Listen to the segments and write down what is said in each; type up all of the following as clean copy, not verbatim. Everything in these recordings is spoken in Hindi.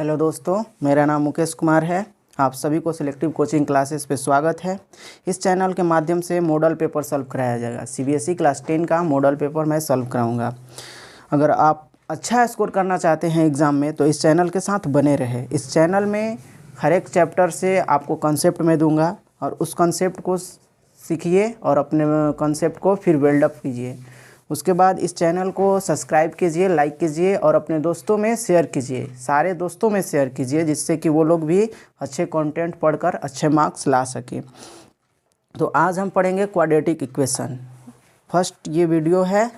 हेलो दोस्तों, मेरा नाम मुकेश कुमार है। आप सभी को सिलेक्टिव कोचिंग क्लासेस पे स्वागत है। इस चैनल के माध्यम से मॉडल पेपर सॉल्व कराया जाएगा। सीबीएसई क्लास 10 का मॉडल पेपर मैं सॉल्व कराऊंगा। अगर आप अच्छा स्कोर करना चाहते हैं एग्ज़ाम में तो इस चैनल के साथ बने रहे। इस चैनल में हर एक चैप्टर से आपको कॉन्सेप्ट मैं दूंगा और उस कॉन्सेप्ट को सीखिए और अपने कॉन्सेप्ट को फिर बिल्डअप कीजिए। उसके बाद इस चैनल को सब्सक्राइब कीजिए, लाइक कीजिए और अपने दोस्तों में शेयर कीजिए। सारे दोस्तों में शेयर कीजिए जिससे कि वो लोग भी अच्छे कंटेंट पढ़कर अच्छे मार्क्स ला सकें। तो आज हम पढ़ेंगे क्वाड्रेटिक इक्वेशन। फर्स्ट ये वीडियो है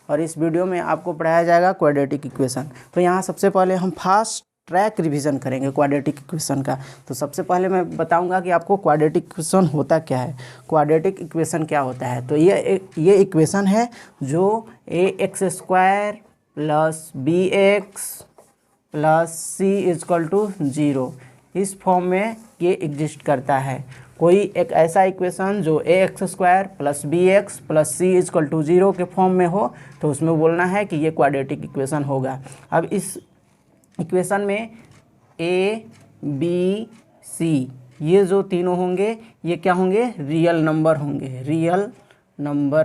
और इस वीडियो में आपको पढ़ाया जाएगा क्वाड्रेटिक इक्वेशन। तो यहाँ सबसे पहले हम फास्ट ट्रैक रिवीजन करेंगे क्वाड्रेटिक इक्वेशन का। तो सबसे पहले मैं बताऊंगा कि आपको क्वाड्रेटिक इक्वेशन होता क्या है। क्वाड्रेटिक इक्वेशन क्या होता है, तो ये इक्वेशन है जो ax² plus bx plus c equal to 0 इस फॉर्म में ये एग्जिस्ट करता है। कोई एक ऐसा इक्वेशन जो ax² plus bx plus c equal to 0 के फॉर्म में हो तो उसमें बोलना है कि ये क्वाड्रेटिक इक्वेशन होगा। अब इस इक्वेशन में a b c ये जो तीनों होंगे ये क्या होंगे, रियल नंबर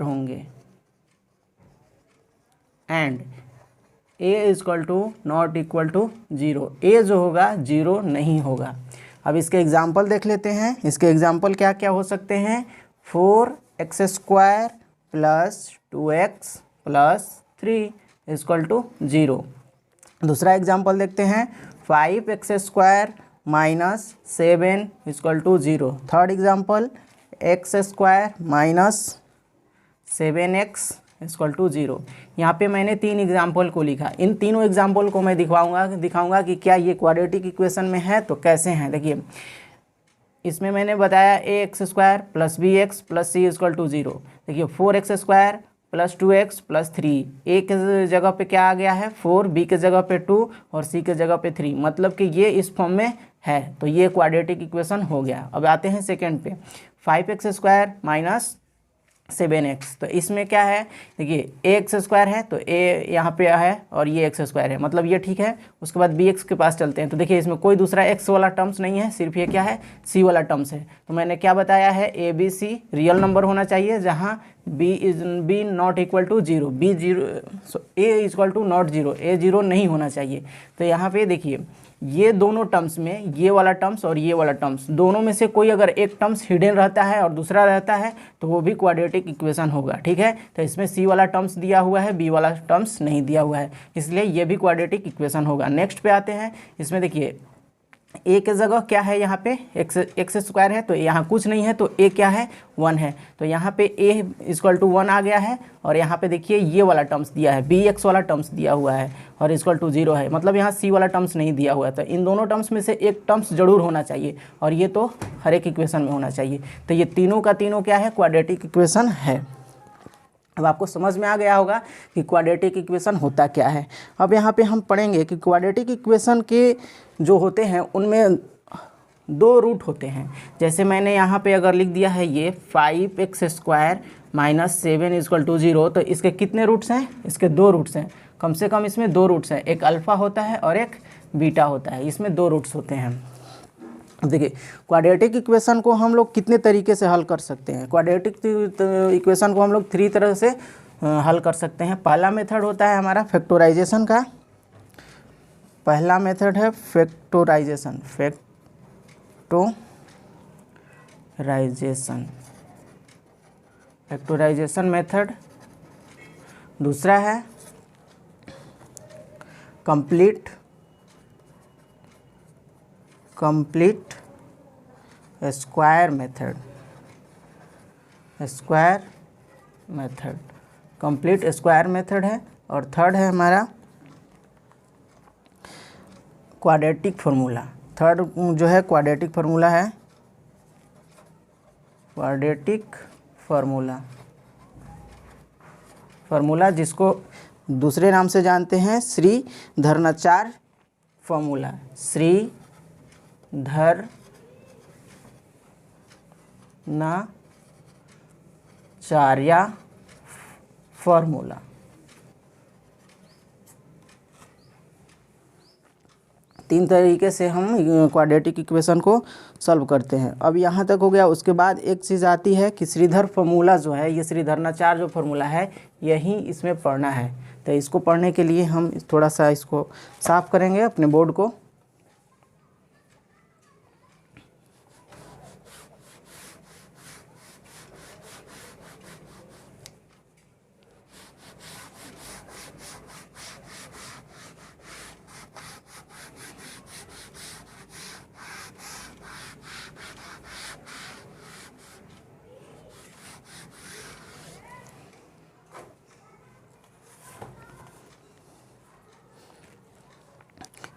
होंगे and a equal to not equal to 0। a जो होगा 0 नहीं होगा। अब इसके एग्जाम्पल देख लेते हैं। इसके एग्जाम्पल क्या क्या हो सकते हैं। 4x² plus 2x plus 3 is equal to 0। दूसरा एग्जाम्पल देखते हैं 5x² minus 7 equal to 0। Third example x² minus 7x equal to 0। यहाँ पे मैंने 3 एग्जाम्पल को लिखा। इन तीनों एग्जाम्पल को मैं दिखाऊंगा कि क्या ये क्वाड्रेटिक इक्वेशन में है तो कैसे हैं। देखिए इसमें मैंने बताया ax² plus bx plus c equal to 0। देखिए 4x² plus 2x plus 3, a के जगह पे क्या आ गया है 4, b के जगह पे 2 और c के जगह पे 3, मतलब कि ये इस फॉर्म में है तो ये क्वाड्रेटिक इक्वेशन हो गया। अब आते हैं सेकंड पे 5x² माइनस 7x। तो इसमें क्या है, देखिए ax² है तो a यहाँ पे है और ये x² है, मतलब ये ठीक है। उसके बाद bx के पास चलते हैं तो देखिए इसमें कोई दूसरा x वाला टर्म्स नहीं है, सिर्फ ये क्या है c वाला टर्म्स है। तो मैंने क्या बताया है a b c real number होना चाहिए जहाँ b not equal to 0, a equal to not 0, a 0 नहीं होना चाहिए। तो यहाँ पे देखिए ये दोनों टर्म्स में ये वाला टर्म्स और ये वाला टर्म्स दोनों में से कोई अगर एक टर्म्स हिडन रहता है और दूसरा रहता है तो वो भी क्वाड्रेटिक इक्वेशन होगा। ठीक है, तो इसमें c वाला टर्म्स दिया हुआ है, b वाला टर्म्स नहीं दिया हुआ है, इसलिए ये भी क्वाड्रेटिक इक्वेशन होगा। नेक्स्ट पे आते हैं। इसमें देखिए a के जगह क्या है, यहाँ पे x² है तो यहाँ कुछ नहीं है तो a क्या है 1 है, तो यहाँ पे a इक्वल टू 1 आ गया है। और यहाँ पे देखिए ये वाला टर्म्स दिया है, bx वाला टर्म्स दिया हुआ है और इक्वल टू 0 है, मतलब यहाँ c वाला टर्म्स नहीं दिया हुआ है। तो इन दोनों टर्म्स में से एक टर्म्स जरूर होना चाहिए और ये तो हर एक इक्वेशन में होना चाहिए। तो ये तीनों का तीनों क्या है, क्वाड्रेटिक इक्वेशन है। अब आपको समझ में आ गया होगा कि क्वाड्रेटिक इक्वेशन होता क्या है। अब यहाँ पे हम पढ़ेंगे कि क्वाड्रेटिक इक्वेशन के जो होते हैं उनमें 2 रूट होते हैं। जैसे मैंने यहाँ पे अगर लिख दिया है ये 5x² माइनस 7 इजकल टू 0, तो इसके कितने रूट्स हैं, इसके 2 रूट्स हैं। कम से कम इसमें 2 रूट्स हैं, एक अल्फ़ा होता है और एक बीटा होता है, इसमें 2 रूट्स होते हैं। देखिए क्वाड्रेटिक इक्वेशन को हम लोग कितने तरीके से हल कर सकते हैं। क्वाड्रेटिक इक्वेशन को हम लोग 3 तरह से हल कर सकते हैं। पहला मेथड होता है हमारा फैक्टराइजेशन का। पहला मेथड है फैक्टराइजेशन मेथड। दूसरा है complete square method. Complete square method है। और थर्ड है हमारा क्वाड्रेटिक फार्मूला। थर्ड जो है क्वाड्रेटिक फार्मूला है, क्वाड्रेटिक फार्मूला जिसको दूसरे नाम से जानते हैं श्रीधरनाचार्य फार्मूला। श्रीधरनाचार्य फार्मूला। तीन तरीके से हम क्वाड्रेटिक इक्वेशन को सॉल्व करते हैं। अब यहाँ तक हो गया। उसके बाद एक चीज़ आती है कि श्रीधर फार्मूला जो है, ये श्रीधरनाचार्य जो फार्मूला है यही इसमें पढ़ना है। तो इसको पढ़ने के लिए हम थोड़ा सा इसको साफ करेंगे अपने बोर्ड को।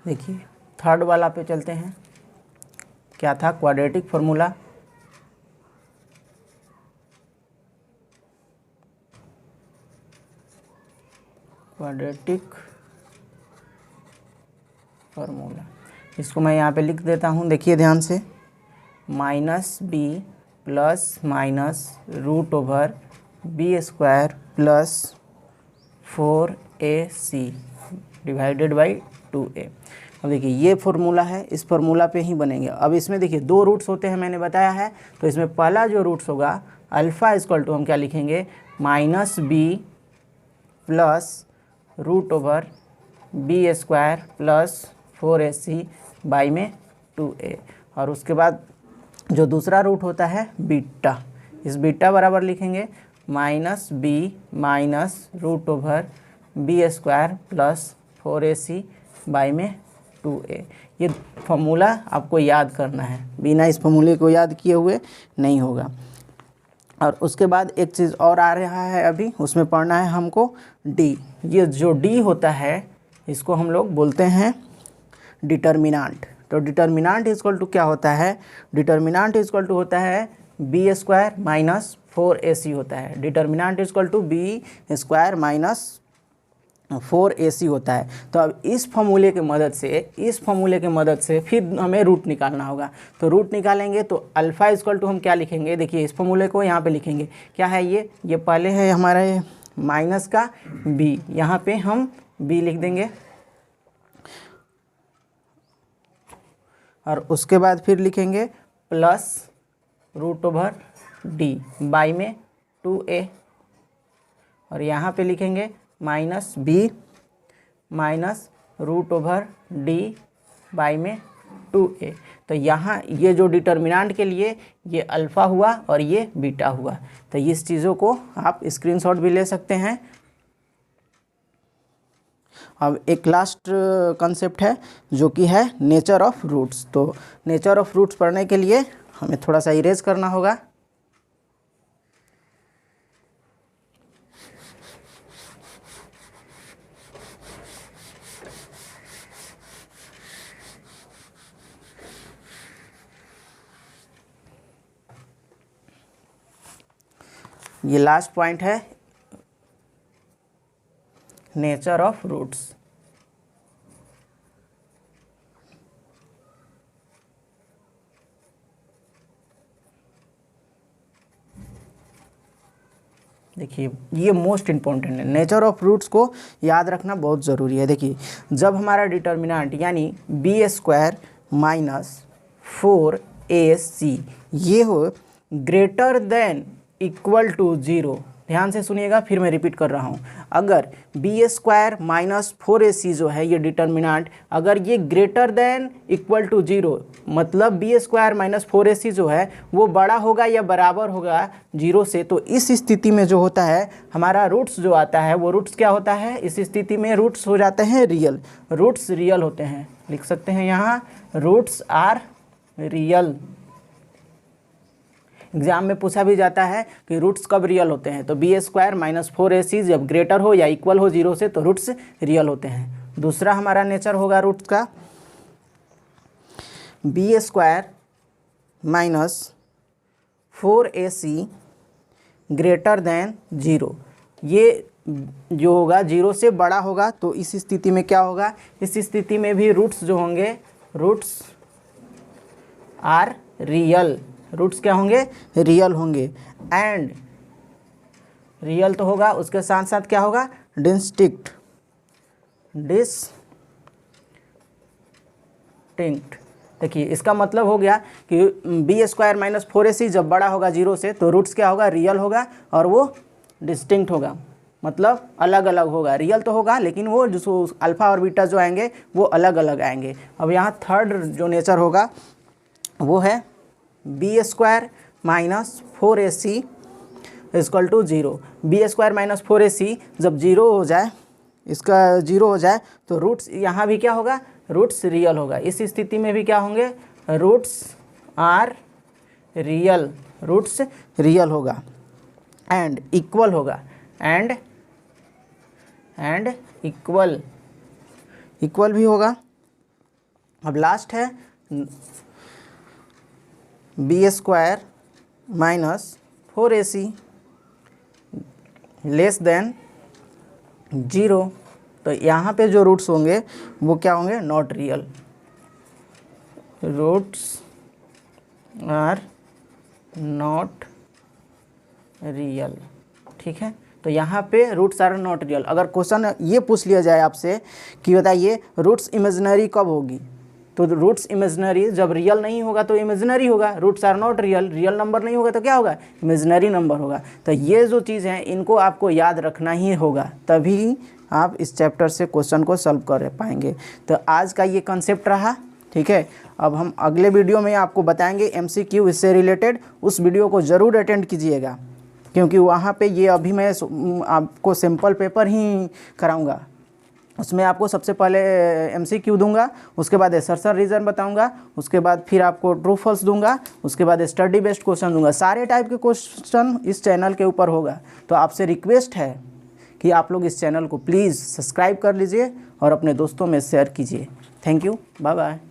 देखिए थर्ड वाला पे चलते हैं। क्या था? Quadratic formula. क्वाड्रेटिक फार्मूला, इसको मैं यहाँ पे लिख देता हूँ। देखिए ध्यान से, minus B plus minus root over B square plus 4ac divided by 2a। अब देखिए ये फार्मूला है, इस फार्मूला पे ही बनेंगे। अब इसमें देखिए दो रूट्स होते हैं, मैंने बताया है। तो इसमें पहला जो रूट्स होगा अल्फ़ा इक्वल टू हम क्या लिखेंगे, minus B plus root over B square plus 4ac by में 2a। और उसके बाद जो दूसरा रूट होता है बीटा, इस बीटा बराबर लिखेंगे minus B minus root over B square plus 4ac by में 2a। ये फार्मूला आपको याद करना है, बिना इस फार्मूले को याद किए हुए नहीं होगा। और उसके बाद एक चीज़ और आ रहा है अभी, उसमें पढ़ना है हमको d। ये जो d होता है इसको हम लोग बोलते हैं डिटर्मिनांट। तो डिटर्मिनांट इक्वल टू क्या होता है, डिटर्मिनांट इक्वल टू होता है बी स्क्वायर माइनस 4ac होता है। Determinant equal to B square minus 4ac होता है। तो अब इस फार्मूले के मदद से फिर हमें रूट निकालना होगा। तो रूट निकालेंगे तो अल्फ़ा इक्वल टू हम क्या लिखेंगे, देखिए इस फार्मूले को यहाँ पे लिखेंगे। क्या है ये पहले है हमारा माइनस का b, यहाँ पे हम b लिख देंगे। और उसके बाद फिर लिखेंगे plus root over d by में 2a। और यहाँ पे लिखेंगे minus B minus root over D by में 2a। तो यहाँ ये जो डिटर्मिनांट के लिए ये अल्फ़ा हुआ और ये बीटा हुआ। तो इस चीज़ों को आप स्क्रीनशॉट भी ले सकते हैं। अब एक लास्ट कंसेप्ट है जो कि है नेचर ऑफ रूट्स। तो नेचर ऑफ रूट्स पढ़ने के लिए हमें थोड़ा सा इरेज करना होगा। ये लास्ट पॉइंट है, नेचर ऑफ रूट्स। देखिए ये मोस्ट इम्पॉर्टेंट है, नेचर ऑफ रूट्स को याद रखना बहुत ज़रूरी है। देखिए जब हमारा डिटर्मिनेंट यानी बी स्क्वायर माइनस 4ac ये हो ग्रेटर देन इक्वल टू 0, ध्यान से सुनिएगा, फिर मैं रिपीट कर रहा हूँ। अगर बी स्क्वायर माइनस 4ac जो है ये डिटर्मिनेंट, अगर ये ग्रेटर देन इक्वल टू 0 मतलब बी स्क्वायर माइनस 4ac जो है वो बड़ा होगा या बराबर होगा 0 से, तो इस स्थिति में जो होता है हमारा रूट्स जो आता है वो रूट्स क्या होता है, इस स्थिति में रूट्स हो जाते हैं रियल। रूट्स रियल होते हैं, लिख सकते हैं यहाँ रूट्स आर रियल। एग्जाम में पूछा भी जाता है कि रूट्स कब रियल होते हैं, तो बी स्क्वायर माइनस 4ac जब ग्रेटर हो या इक्वल हो 0 से तो रूट्स रियल होते हैं। दूसरा हमारा नेचर होगा रूट्स का B square minus 4ac greater than 0, ये जो होगा 0 से बड़ा होगा। तो इस स्थिति में क्या होगा, इस स्थिति में भी रूट्स जो होंगे रूट्स आर रियल, रूट्स क्या होंगे, रियल होंगे। एंड रियल तो होगा, उसके साथ साथ क्या होगा, डिस्टिंक्ट। देखिए इसका मतलब हो गया कि बी स्क्वायर माइनस 4ac जब बड़ा होगा 0 से तो रूट्स क्या होगा, रियल होगा और वो डिस्टिंक्ट होगा, मतलब अलग अलग होगा। रियल तो होगा लेकिन वो जो अल्फ़ा और बीटा जो आएंगे वो अलग अलग आएंगे। अब यहाँ थर्ड जो नेचर होगा वो है B square minus 4ac equal to 0। B square minus 4ac जब 0 हो जाए, इसका 0 हो जाए तो रूट्स यहाँ भी क्या होगा, रूट्स रियल होगा। इस स्थिति में भी क्या होंगे, roots are real, roots real होगा एंड इक्वल होगा, एंड इक्वल भी होगा। अब लास्ट है B square minus 4ac less than 0। तो यहाँ पे जो रूट्स होंगे वो क्या होंगे, not real, roots are not real. ठीक है, तो यहाँ पे रूट्स आर नॉट रियल। अगर क्वेश्चन ये पूछ लिया जाए आपसे कि बताइए रूट्स इमेजिनरी कब होगी, तो रूट्स इमेजिनरी जब रियल नहीं होगा तो इमेजिनरी होगा। Roots are not real, real number नहीं होगा तो क्या होगा, इमेजिनरी नंबर होगा। तो ये जो चीज़ है इनको आपको याद रखना ही होगा, तभी आप इस चैप्टर से क्वेश्चन को सॉल्व कर पाएंगे। तो आज का ये कंसेप्ट रहा। ठीक है, अब हम अगले वीडियो में आपको बताएंगे MCQ इससे रिलेटेड। उस वीडियो को ज़रूर अटेंड कीजिएगा क्योंकि वहाँ पे ये अभी मैं आपको सिंपल पेपर ही कराऊंगा। उसमें आपको सबसे पहले MCQ दूंगा, उसके बाद असर्शन रीजन बताऊंगा, उसके बाद फिर आपको ट्रू फॉल्स दूंगा, उसके बाद स्टडी बेस्ड क्वेश्चन दूंगा। सारे टाइप के क्वेश्चन इस चैनल के ऊपर होगा। तो आपसे रिक्वेस्ट है कि आप लोग इस चैनल को प्लीज़ सब्सक्राइब कर लीजिए और अपने दोस्तों में शेयर कीजिए। Thank you, bye bye.